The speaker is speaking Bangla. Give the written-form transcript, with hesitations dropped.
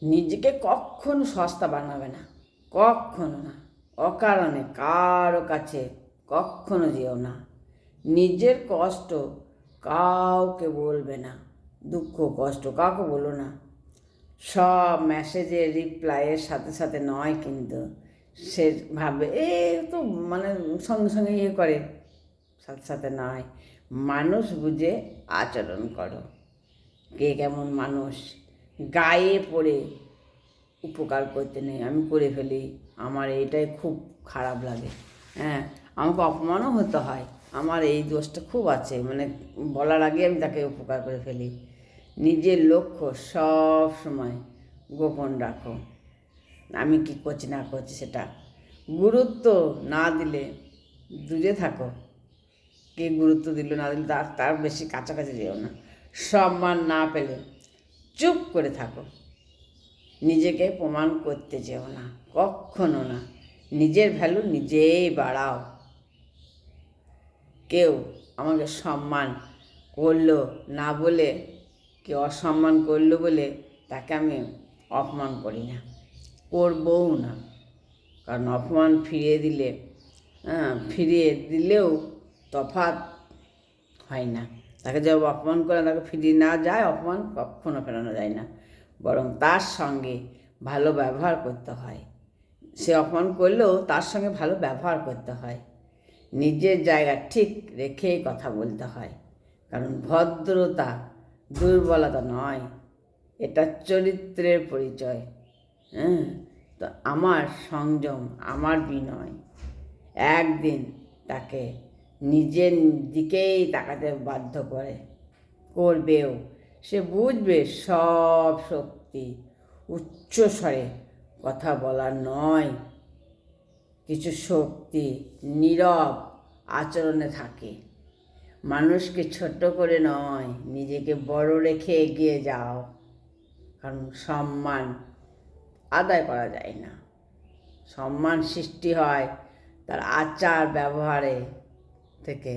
নিজেকে কখনো সস্তা বানাবে না, কখনো না। অকারণে কারো কাছে কখনো যেও না। নিজের কষ্ট কাউকে বলবে না, দুঃখ কষ্ট কাউকে বলো না। সব মেসেজের রিপ্লাইয়ের সাথে সাথে নয়, কিন্তু সে ভাবে এ তো মানে সঙ্গে সঙ্গে ইয়ে করে, সাথে সাথে নয়। মানুষ বুঝে আচরণ করো। কে কেমন মানুষ, গায়ে পড়ে উপকার করতে নেই। আমি করে ফেলি, আমার এইটাই খুব খারাপ লাগে। হ্যাঁ, আমাকে অপমানও হতে হয়, আমার এই দোষটা খুব আছে, মানে বলার আগে আমি তাকে উপকার করে ফেলি। নিজের লক্ষ্য সব সময় গোপন রাখো। আমি কি করছি না করছি সেটা গুরুত্ব না দিলে দূরে থাকো। কে গুরুত্ব দিল না দিল তার তার বেশি কাছাকাছি যেও না। সম্মান না পেলে চুপ করে থাকো। নিজেকে প্রমাণ করতে যেও না, কখনো না। নিজের ভ্যালু নিজেই বাড়াও। কেউ আমাকে সম্মান করলো না বলে, কেউ অসম্মান করলো বলে তাকে আমি অপমান করি না, করবও না। কারণ অপমান ফিরিয়ে দিলেও তফাৎ হয় না। তাকে যে অপমান করে তাকে ফিরিয়ে না যায়, অপমান কখনো ফেরানো যায় না, বরং তার সঙ্গে ভালো ব্যবহার করতে হয়। সে অপমান করলেও তার সঙ্গে ভালো ব্যবহার করতে হয়। নিজের জায়গা ঠিক রেখেই কথা বলতে হয়, কারণ ভদ্রতা দুর্বলতা নয়, এটা চরিত্রের পরিচয়। হ্যাঁ, তো আমার সংযম, আমার বিনয় একদিন তাকে নিজের দিকেই তাকাতে বাধ্য করবেও। সে বুঝবে সব শক্তি উচ্চস্বরে কথা বলা নয়, কিছু শক্তি নীরব আচরণে থাকে। মানুষকে ছোট করে নয়, নিজেকে বড় রেখে এগিয়ে যাও। কারণ সম্মান আদায় করা যায় না, সম্মান সৃষ্টি হয় তার আচার ব্যবহারে থেকে।